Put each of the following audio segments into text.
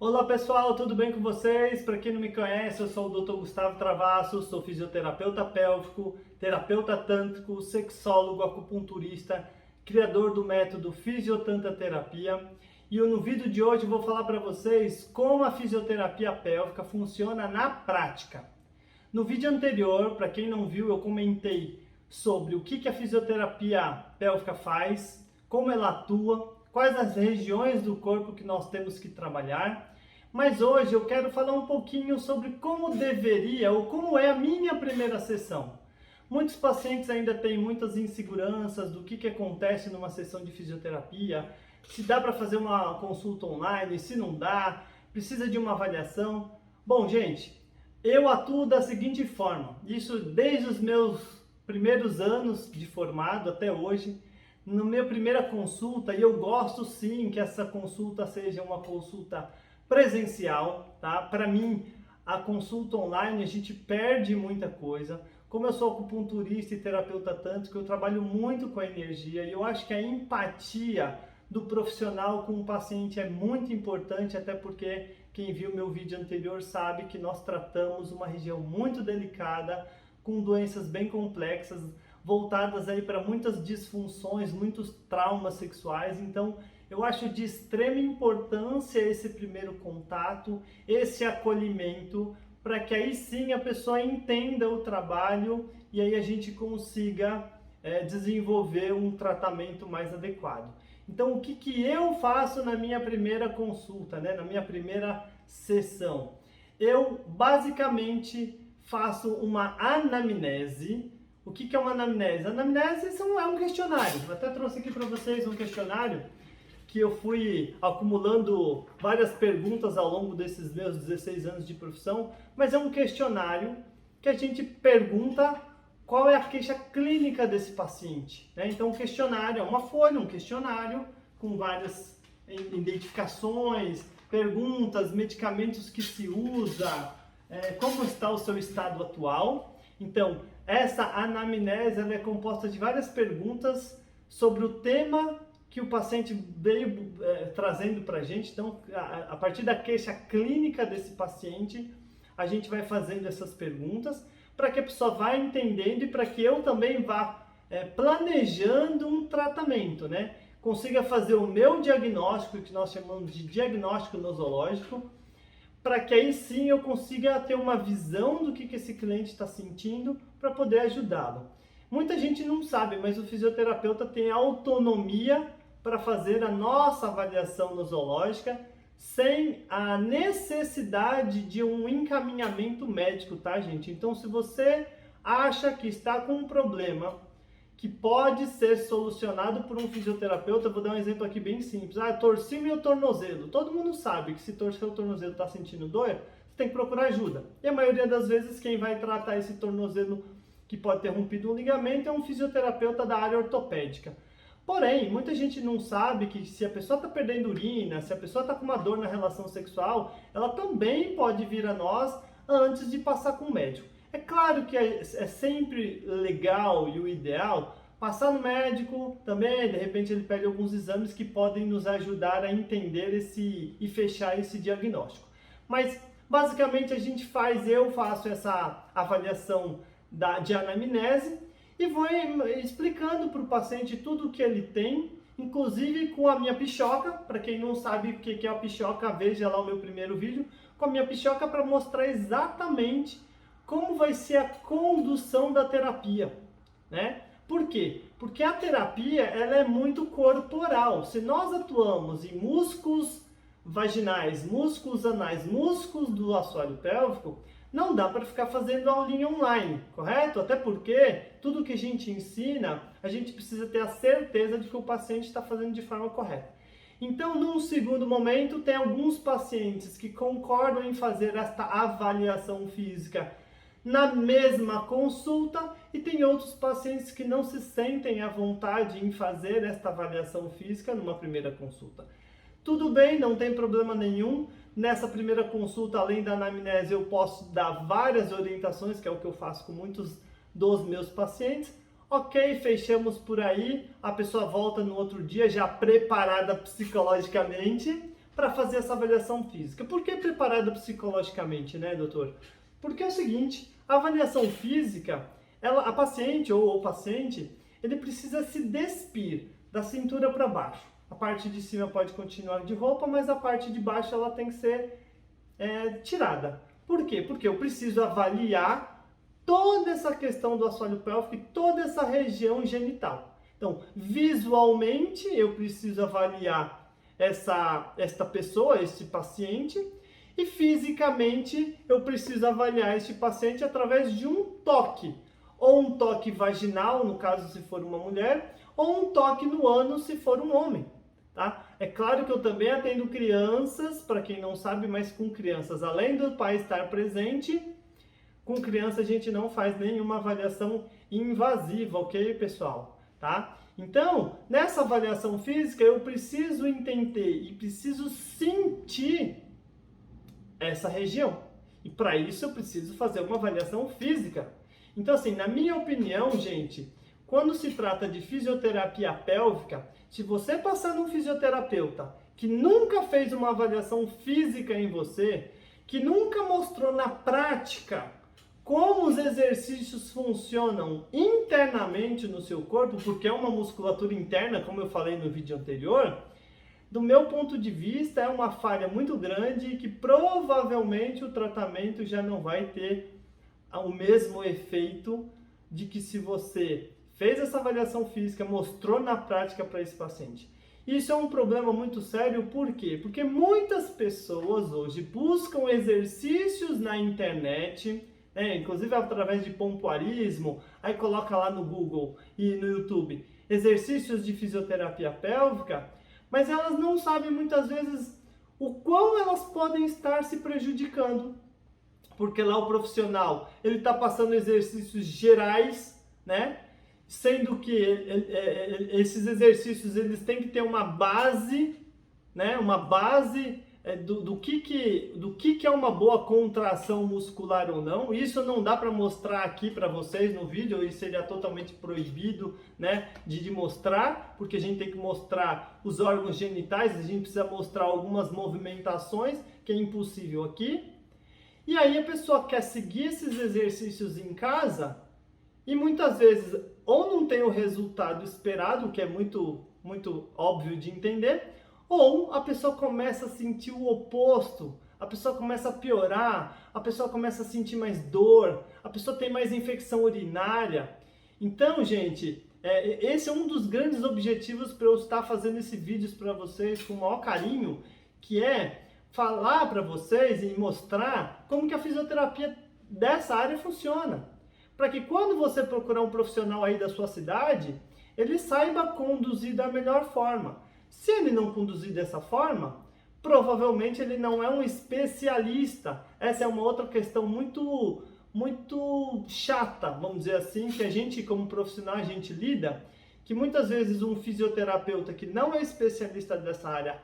Olá pessoal, tudo bem com vocês? Para quem não me conhece, eu sou o Dr. Gustavo Travasso, sou fisioterapeuta pélvico, terapeuta tântrico, sexólogo, acupunturista, criador do método Fisiotantra-terapia. E no vídeo de hoje eu vou falar para vocês como a fisioterapia pélvica funciona na prática. No vídeo anterior, para quem não viu, eu comentei sobre o que a fisioterapia pélvica faz, como ela atua, quais as regiões do corpo que nós temos que trabalhar. Mas hoje eu quero falar um pouquinho sobre como deveria ou como é a minha primeira sessão. Muitos pacientes ainda têm muitas inseguranças do que acontece numa sessão de fisioterapia, se dá para fazer uma consulta online, se não dá, precisa de uma avaliação. Bom, gente, eu atuo da seguinte forma, isso desde os meus primeiros anos de formado até hoje, na minha primeira consulta, e eu gosto sim que essa consulta seja uma consulta presencial, tá? Para mim, a consulta online a gente perde muita coisa. Como eu sou acupunturista e terapeuta tântrico, eu trabalho muito com a energia e eu acho que a empatia do profissional com o paciente é muito importante, até porque quem viu meu vídeo anterior sabe que nós tratamos uma região muito delicada, com doenças bem complexas, voltadas aí para muitas disfunções, muitos traumas sexuais. Então, eu acho de extrema importância esse primeiro contato, esse acolhimento, para que aí sim a pessoa entenda o trabalho e aí a gente consiga desenvolver um tratamento mais adequado. Então, o que eu faço na minha primeira consulta, né? Na minha primeira sessão? Eu basicamente faço uma anamnese. O que é uma anamnese? A anamnese é um questionário. Eu até trouxe aqui para vocês um questionário que eu fui acumulando várias perguntas ao longo desses meus 16 anos de profissão, mas é um questionário que a gente pergunta qual é a queixa clínica desse paciente, né? Então, o questionário é uma folha, um questionário com várias identificações, perguntas, medicamentos que se usa, como está o seu estado atual. Então, essa anamnese ela é composta de várias perguntas sobre o tema que o paciente veio trazendo para a gente. Então, a partir da queixa clínica desse paciente, a gente vai fazendo essas perguntas para que a pessoa vá entendendo e para que eu também vá planejando um tratamento, né? Consiga fazer o meu diagnóstico, que nós chamamos de diagnóstico nosológico, para que aí sim eu consiga ter uma visão do que esse cliente está sentindo para poder ajudá-lo. Muita gente não sabe, mas o fisioterapeuta tem autonomia para fazer a nossa avaliação nosológica sem a necessidade de um encaminhamento médico, tá, gente? Então, se você acha que está com um problema que pode ser solucionado por um fisioterapeuta, eu vou dar um exemplo aqui bem simples. Ah, torci meu tornozelo. Todo mundo sabe que se torcer o tornozelo está sentindo dor, você tem que procurar ajuda. E a maioria das vezes quem vai tratar esse tornozelo que pode ter rompido um ligamento é um fisioterapeuta da área ortopédica. Porém, muita gente não sabe que se a pessoa está perdendo urina, se a pessoa está com uma dor na relação sexual, ela também pode vir a nós antes de passar com o médico. É claro que é sempre legal e o ideal passar no médico também, de repente ele pede alguns exames que podem nos ajudar a entender e fechar esse diagnóstico. Mas basicamente eu faço essa avaliação de anamnese e vou explicando para o paciente tudo o que ele tem, inclusive com a minha pichoca. Para quem não sabe o que é a pichoca, veja lá o meu primeiro vídeo, com a minha pichoca para mostrar exatamente como vai ser a condução da terapia, né? Por quê? Porque a terapia ela é muito corporal. Se nós atuamos em músculos vaginais, músculos anais, músculos do assoalho pélvico, não dá para ficar fazendo aulinha online, correto? Até porque tudo que a gente ensina, a gente precisa ter a certeza de que o paciente está fazendo de forma correta. Então, num segundo momento, tem alguns pacientes que concordam em fazer esta avaliação física na mesma consulta e tem outros pacientes que não se sentem à vontade em fazer esta avaliação física numa primeira consulta. Tudo bem, não tem problema nenhum. Nessa primeira consulta, além da anamnese, eu posso dar várias orientações, que é o que eu faço com muitos dos meus pacientes. Ok, fechamos por aí, a pessoa volta no outro dia já preparada psicologicamente para fazer essa avaliação física. Por que preparada psicologicamente, né, doutor? Porque é o seguinte, a avaliação física, a paciente ou o paciente, ele precisa se despir da cintura para baixo. A parte de cima pode continuar de roupa, mas a parte de baixo ela tem que ser tirada. Por quê? Porque eu preciso avaliar toda essa questão do assoalho pélvico e toda essa região genital. Então, visualmente, eu preciso avaliar esta pessoa, este paciente, e fisicamente, eu preciso avaliar este paciente através de um toque. Ou um toque vaginal, no caso se for uma mulher, ou um toque no ânus se for um homem. Tá? É claro que eu também atendo crianças, para quem não sabe, mas com crianças, além do pai estar presente, com criança a gente não faz nenhuma avaliação invasiva, ok, pessoal? Tá? Então, nessa avaliação física, eu preciso entender e preciso sentir essa região. E para isso eu preciso fazer uma avaliação física. Então, assim, na minha opinião, gente, quando se trata de fisioterapia pélvica, se você passar num fisioterapeuta que nunca fez uma avaliação física em você, que nunca mostrou na prática como os exercícios funcionam internamente no seu corpo, porque é uma musculatura interna, como eu falei no vídeo anterior, do meu ponto de vista é uma falha muito grande e que provavelmente o tratamento já não vai ter o mesmo efeito de que se você fez essa avaliação física, mostrou na prática para esse paciente. Isso é um problema muito sério, por quê? Porque muitas pessoas hoje buscam exercícios na internet, inclusive através de pompoarismo, aí coloca lá no Google e no YouTube, exercícios de fisioterapia pélvica, mas elas não sabem muitas vezes o quão elas podem estar se prejudicando. Porque lá o profissional, ele está passando exercícios gerais, né? Sendo que esses exercícios eles têm que ter uma base, né? Uma base do que é uma boa contração muscular ou não. Isso não dá para mostrar aqui para vocês no vídeo, isso seria totalmente proibido, né? De mostrar, porque a gente tem que mostrar os órgãos genitais, a gente precisa mostrar algumas movimentações, que é impossível aqui. E aí a pessoa quer seguir esses exercícios em casa e muitas vezes ou não tem o resultado esperado, que é muito óbvio de entender, ou a pessoa começa a sentir o oposto, a pessoa começa a piorar, a pessoa começa a sentir mais dor, a pessoa tem mais infecção urinária. Então, gente, esse é um dos grandes objetivos para eu estar fazendo esses vídeos para vocês com o maior carinho, que é falar para vocês e mostrar como que a fisioterapia dessa área funciona. Para que quando você procurar um profissional aí da sua cidade, ele saiba conduzir da melhor forma. Se ele não conduzir dessa forma, provavelmente ele não é um especialista. Essa é uma outra questão muito chata, vamos dizer assim, que a gente como profissional a gente lida, que muitas vezes um fisioterapeuta que não é especialista dessa área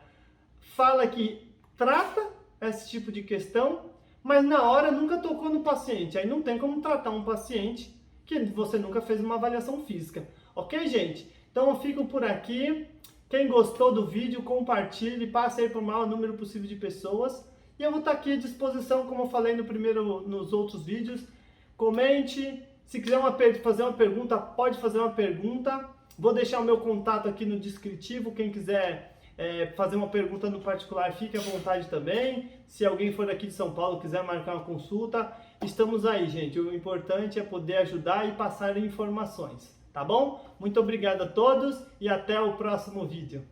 fala que trata esse tipo de questão, mas na hora nunca tocou no paciente. Aí não tem como tratar um paciente que você nunca fez uma avaliação física. Ok, gente? Então eu fico por aqui. Quem gostou do vídeo, compartilhe, passe aí para o maior número possível de pessoas. E eu vou estar aqui à disposição, como eu falei nos outros vídeos. Comente. Se quiser fazer uma pergunta, pode fazer uma pergunta. Vou deixar o meu contato aqui no descritivo. Quem quiser fazer uma pergunta no particular, fique à vontade também. Se alguém for aqui de São Paulo, quiser marcar uma consulta, estamos aí, gente. O importante é poder ajudar e passar informações, tá bom? Muito obrigado a todos e até o próximo vídeo.